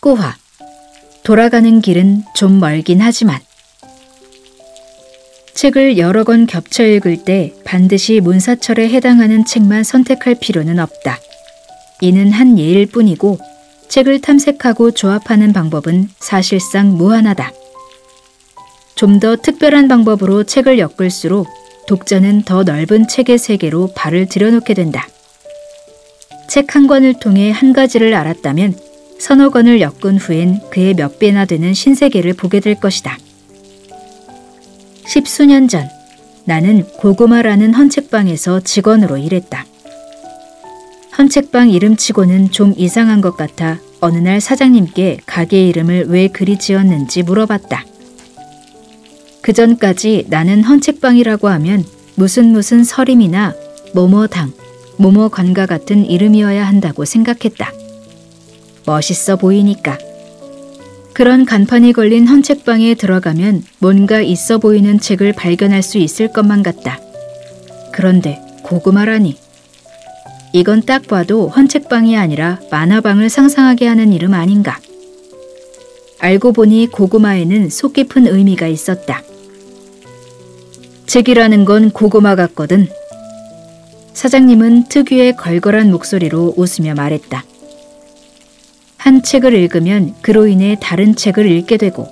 19화. 돌아가는 길은 좀 멀긴 하지만. 책을 여러 권 겹쳐 읽을 때 반드시 문사철에 해당하는 책만 선택할 필요는 없다. 이는 한 예일 뿐이고 책을 탐색하고 조합하는 방법은 사실상 무한하다. 좀 더 특별한 방법으로 책을 엮을수록 독자는 더 넓은 책의 세계로 발을 들여놓게 된다. 책 한 권을 통해 한 가지를 알았다면 서너 권을 엮은 후엔 그의 몇 배나 되는 신세계를 보게 될 것이다. 10수년 전 나는 고구마라는 헌책방에서 직원으로 일했다. 헌책방 이름치고는 좀 이상한 것 같아 어느 날 사장님께 가게 이름을 왜 그리 지었는지 물어봤다. 그전까지 나는 헌책방이라고 하면 무슨 서림이나 뭐뭐당, 뭐뭐관과 같은 이름이어야 한다고 생각했다. 멋있어 보이니까. 그런 간판이 걸린 헌책방에 들어가면 뭔가 있어 보이는 책을 발견할 수 있을 것만 같다. 그런데 고구마라니. 이건 딱 봐도 헌책방이 아니라 만화방을 상상하게 하는 이름 아닌가. 알고 보니 고구마에는 속 깊은 의미가 있었다. 책이라는 건 고구마 같거든. 사장님은 특유의 걸걸한 목소리로 웃으며 말했다. 한 책을 읽으면 그로 인해 다른 책을 읽게 되고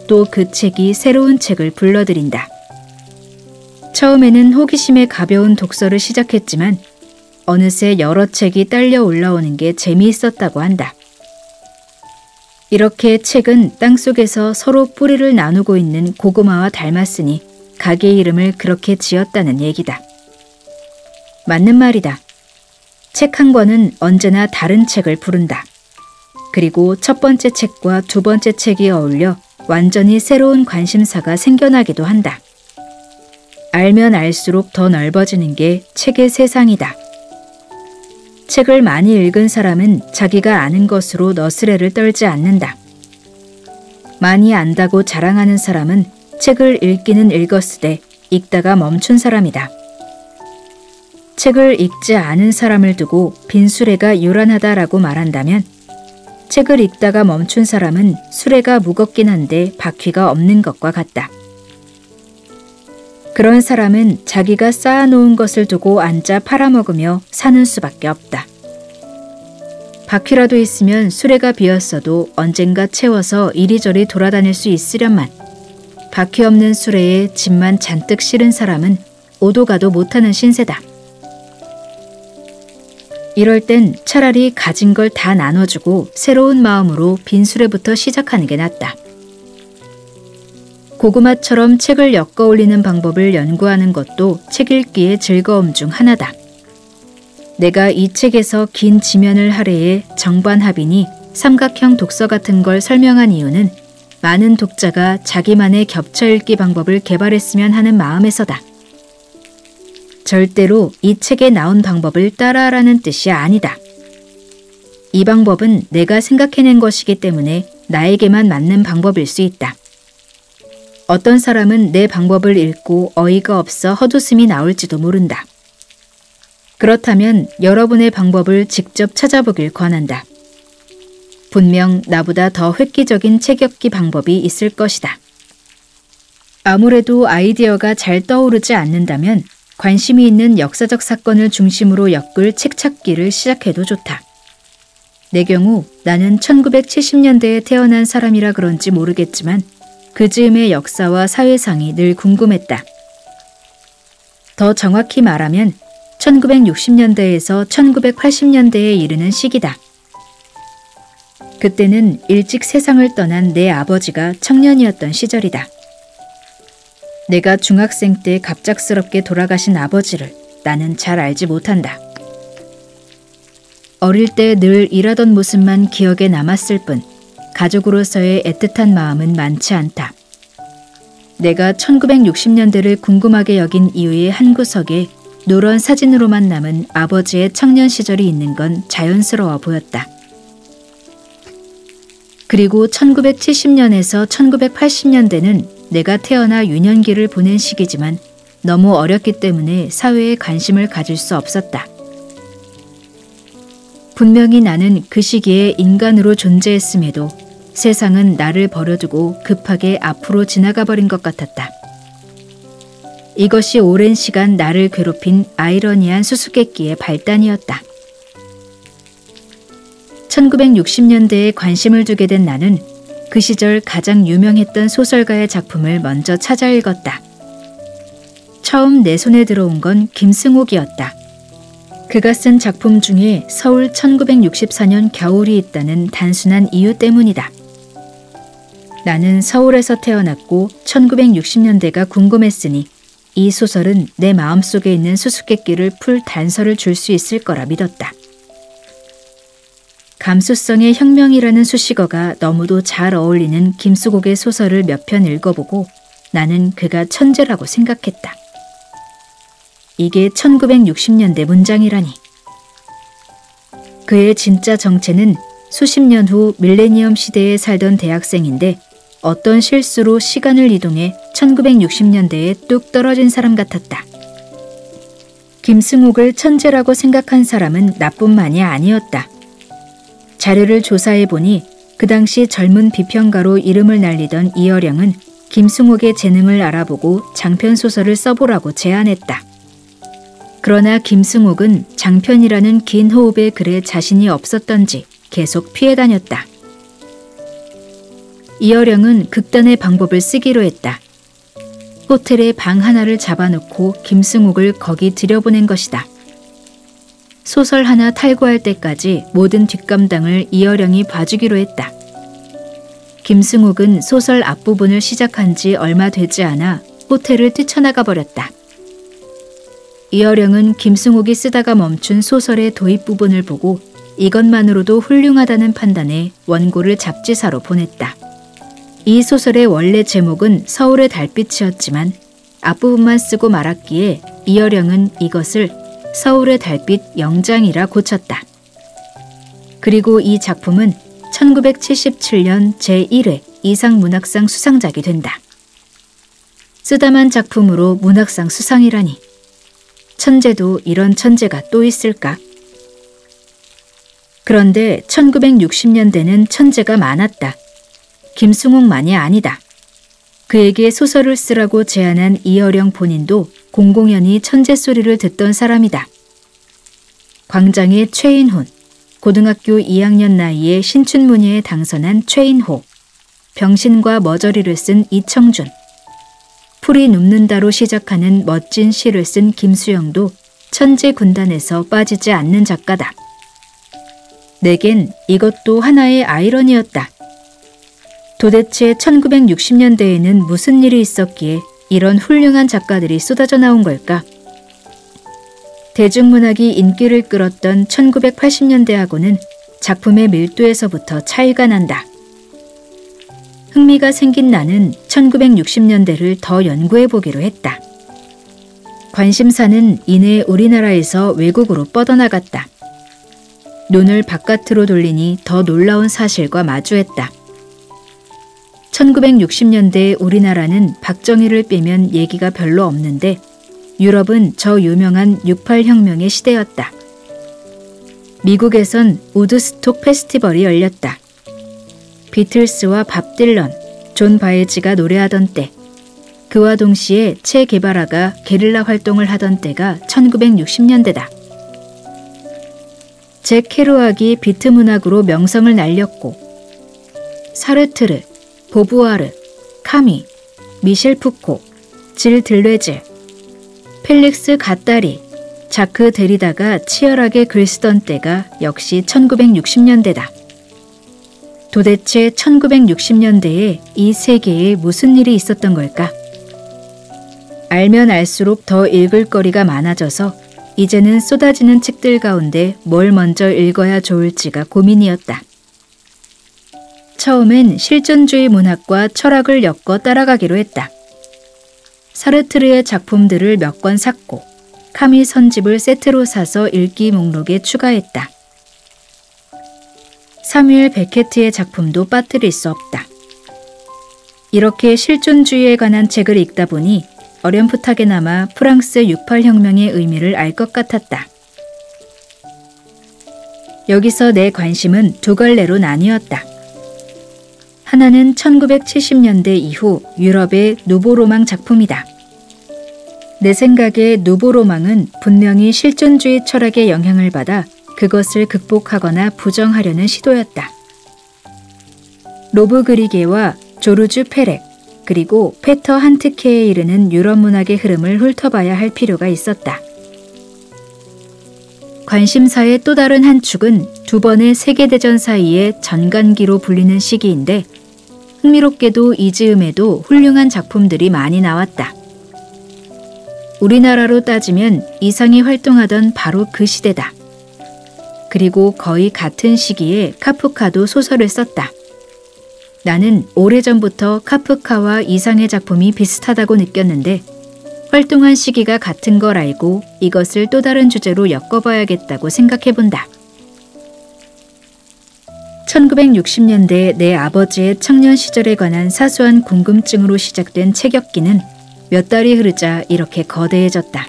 또 그 책이 새로운 책을 불러들인다. 처음에는 호기심에 가벼운 독서를 시작했지만 어느새 여러 책이 딸려 올라오는 게 재미있었다고 한다. 이렇게 책은 땅속에서 서로 뿌리를 나누고 있는 고구마와 닮았으니 가게 이름을 그렇게 지었다는 얘기다. 맞는 말이다. 책 한 권은 언제나 다른 책을 부른다. 그리고 첫 번째 책과 두 번째 책이 어울려 완전히 새로운 관심사가 생겨나기도 한다. 알면 알수록 더 넓어지는 게 책의 세상이다. 책을 많이 읽은 사람은 자기가 아는 것으로 너스레를 떨지 않는다. 많이 안다고 자랑하는 사람은 책을 읽기는 읽었으되 읽다가 멈춘 사람이다. 책을 읽지 않은 사람을 두고 빈수레가 요란하다라고 말한다면 책을 읽다가 멈춘 사람은 수레가 무겁긴 한데 바퀴가 없는 것과 같다. 그런 사람은 자기가 쌓아놓은 것을 두고 앉아 팔아먹으며 사는 수밖에 없다. 바퀴라도 있으면 수레가 비었어도 언젠가 채워서 이리저리 돌아다닐 수 있으련만 바퀴 없는 수레에 짐만 잔뜩 실은 사람은 오도 가도 못하는 신세다. 이럴 땐 차라리 가진 걸 다 나눠주고 새로운 마음으로 빈수레부터 시작하는 게 낫다. 고구마처럼 책을 엮어 올리는 방법을 연구하는 것도 책 읽기의 즐거움 중 하나다. 내가 이 책에서 긴 지면을 할애해 정반합이니 삼각형 독서 같은 걸 설명한 이유는 많은 독자가 자기만의 겹쳐 읽기 방법을 개발했으면 하는 마음에서다. 절대로 이 책에 나온 방법을 따라하라는 뜻이 아니다. 이 방법은 내가 생각해낸 것이기 때문에 나에게만 맞는 방법일 수 있다. 어떤 사람은 내 방법을 읽고 어이가 없어 헛웃음이 나올지도 모른다. 그렇다면 여러분의 방법을 직접 찾아보길 권한다. 분명 나보다 더 획기적인 책 엮기 방법이 있을 것이다. 아무래도 아이디어가 잘 떠오르지 않는다면 관심이 있는 역사적 사건을 중심으로 엮을 책 찾기를 시작해도 좋다. 내 경우 나는 1970년대에 태어난 사람이라 그런지 모르겠지만 그 즈음의 역사와 사회상이 늘 궁금했다. 더 정확히 말하면 1960년대에서 1980년대에 이르는 시기다. 그때는 일찍 세상을 떠난 내 아버지가 청년이었던 시절이다. 내가 중학생 때 갑작스럽게 돌아가신 아버지를 나는 잘 알지 못한다. 어릴 때 늘 일하던 모습만 기억에 남았을 뿐 가족으로서의 애틋한 마음은 많지 않다. 내가 1960년대를 궁금하게 여긴 이유의 한 구석에 누런 사진으로만 남은 아버지의 청년 시절이 있는 건 자연스러워 보였다. 그리고 1970년에서 1980년대는 내가 태어나 유년기를 보낸 시기지만 너무 어렸기 때문에 사회에 관심을 가질 수 없었다. 분명히 나는 그 시기에 인간으로 존재했음에도 세상은 나를 버려두고 급하게 앞으로 지나가 버린 것 같았다. 이것이 오랜 시간 나를 괴롭힌 아이러니한 수수께끼의 발단이었다. 1960년대에 관심을 두게 된 나는 그 시절 가장 유명했던 소설가의 작품을 먼저 찾아 읽었다. 처음 내 손에 들어온 건 김승옥이었다. 그가 쓴 작품 중에 서울 1964년 겨울이 있다는 단순한 이유 때문이다. 나는 서울에서 태어났고 1960년대가 궁금했으니 이 소설은 내 마음속에 있는 수수께끼를 풀 단서를 줄 수 있을 거라 믿었다. 감수성의 혁명이라는 수식어가 너무도 잘 어울리는 김수곡의 소설을 몇 편 읽어보고 나는 그가 천재라고 생각했다. 이게 1960년대 문장이라니. 그의 진짜 정체는 수십 년 후 밀레니엄 시대에 살던 대학생인데 어떤 실수로 시간을 이동해 1960년대에 뚝 떨어진 사람 같았다. 김승옥을 천재라고 생각한 사람은 나뿐만이 아니었다. 자료를 조사해보니 그 당시 젊은 비평가로 이름을 날리던 이어령은 김승옥의 재능을 알아보고 장편소설을 써보라고 제안했다. 그러나 김승옥은 장편이라는 긴 호흡의 글에 자신이 없었던지 계속 피해 다녔다. 이어령은 극단의 방법을 쓰기로 했다. 호텔에 방 하나를 잡아놓고 김승옥을 거기 들여보낸 것이다. 소설 하나 탈고할 때까지 모든 뒷감당을 이어령이 봐주기로 했다. 김승옥은 소설 앞부분을 시작한 지 얼마 되지 않아 호텔을 뛰쳐나가 버렸다. 이어령은 김승옥이 쓰다가 멈춘 소설의 도입 부분을 보고 이것만으로도 훌륭하다는 판단에 원고를 잡지사로 보냈다. 이 소설의 원래 제목은 서울의 달빛이었지만 앞부분만 쓰고 말았기에 이어령은 이것을 서울의 달빛 영장이라 고쳤다. 그리고 이 작품은 1977년 제1회 이상문학상 수상작이 된다. 쓰다만 작품으로 문학상 수상이라니. 천재도 이런 천재가 또 있을까? 그런데 1960년대는 천재가 많았다. 김승옥만이 아니다. 그에게 소설을 쓰라고 제안한 이어령 본인도 공공연히 천재 소리를 듣던 사람이다. 광장의 최인훈, 고등학교 2학년 나이에 신춘문예에 당선한 최인호, 병신과 머저리를 쓴 이청준, 풀이 눕는다로 시작하는 멋진 시를 쓴 김수영도 천재 군단에서 빠지지 않는 작가다. 내겐 이것도 하나의 아이러니였다. 도대체 1960년대에는 무슨 일이 있었기에 이런 훌륭한 작가들이 쏟아져 나온 걸까? 대중문학이 인기를 끌었던 1980년대하고는 작품의 밀도에서부터 차이가 난다. 흥미가 생긴 나는 1960년대를 더 연구해보기로 했다. 관심사는 이내 우리나라에서 외국으로 뻗어나갔다. 눈을 바깥으로 돌리니 더 놀라운 사실과 마주했다. 1960년대 우리나라는 박정희를 빼면 얘기가 별로 없는데 유럽은 저 유명한 68혁명의 시대였다. 미국에선 우드스톡 페스티벌이 열렸다. 비틀스와 밥 딜런, 존 바에지가 노래하던 때, 그와 동시에 체 게바라가 게릴라 활동을 하던 때가 1960년대다. 잭 케루악이 비트 문학으로 명성을 날렸고 사르트르, 보부아르, 카미, 미셸 푸코, 질 들레즈, 펠릭스 가따리, 자크 데리다가 치열하게 글 쓰던 때가 역시 1960년대다. 도대체 1960년대에 이 세계에 무슨 일이 있었던 걸까? 알면 알수록 더 읽을 거리가 많아져서 이제는 쏟아지는 책들 가운데 뭘 먼저 읽어야 좋을지가 고민이었다. 처음엔 실존주의 문학과 철학을 엮어 따라가기로 했다. 사르트르의 작품들을 몇 권 샀고 카미 선집을 세트로 사서 읽기 목록에 추가했다. 사뮤엘 베케트의 작품도 빠뜨릴 수 없다. 이렇게 실존주의에 관한 책을 읽다 보니 어렴풋하게나마 프랑스 68혁명의 의미를 알 것 같았다. 여기서 내 관심은 두 갈래로 나뉘었다. 하나는 1970년대 이후 유럽의 누보로망 작품이다. 내 생각에 누보로망은 분명히 실존주의 철학의 영향을 받아 그것을 극복하거나 부정하려는 시도였다. 로브 그리게와 조르주 페렉, 그리고 페터 한트케에 이르는 유럽 문학의 흐름을 훑어봐야 할 필요가 있었다. 관심사의 또 다른 한 축은 두 번의 세계대전 사이의 전간기로 불리는 시기인데 흥미롭게도 이 즈음에도 훌륭한 작품들이 많이 나왔다. 우리나라로 따지면 이상이 활동하던 바로 그 시대다. 그리고 거의 같은 시기에 카프카도 소설을 썼다. 나는 오래전부터 카프카와 이상의 작품이 비슷하다고 느꼈는데 활동한 시기가 같은 걸 알고 이것을 또 다른 주제로 엮어봐야겠다고 생각해본다. 1960년대 내 아버지의 청년 시절에 관한 사소한 궁금증으로 시작된 책 읽기는 몇 달이 흐르자 이렇게 거대해졌다.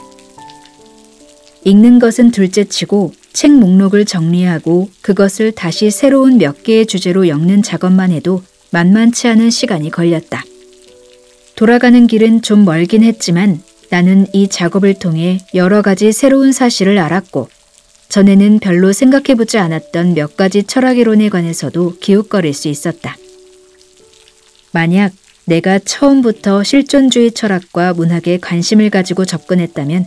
읽는 것은 둘째치고 책 목록을 정리하고 그것을 다시 새로운 몇 개의 주제로 엮는 작업만 해도 만만치 않은 시간이 걸렸다. 돌아가는 길은 좀 멀긴 했지만 나는 이 작업을 통해 여러 가지 새로운 사실을 알았고 전에는 별로 생각해보지 않았던 몇 가지 철학이론에 관해서도 기웃거릴 수 있었다. 만약 내가 처음부터 실존주의 철학과 문학에 관심을 가지고 접근했다면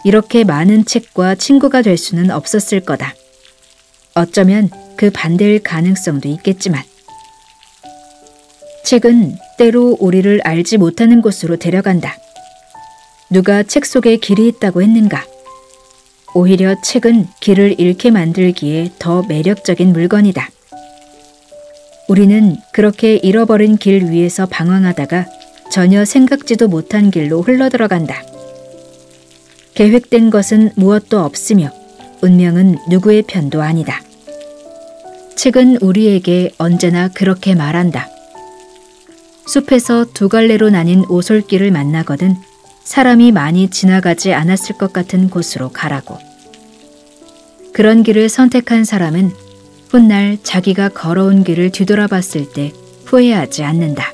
이렇게 많은 책과 친구가 될 수는 없었을 거다. 어쩌면 그 반대일 가능성도 있겠지만 책은 때로 우리를 알지 못하는 곳으로 데려간다. 누가 책 속에 길이 있다고 했는가? 오히려 책은 길을 잃게 만들기에 더 매력적인 물건이다. 우리는 그렇게 잃어버린 길 위에서 방황하다가 전혀 생각지도 못한 길로 흘러들어간다. 계획된 것은 무엇도 없으며 운명은 누구의 편도 아니다. 책은 우리에게 언제나 그렇게 말한다. 숲에서 두 갈래로 나뉜 오솔길을 만나거든 사람이 많이 지나가지 않았을 것 같은 곳으로 가라고. 그런 길을 선택한 사람은 훗날 자기가 걸어온 길을 뒤돌아봤을 때 후회하지 않는다.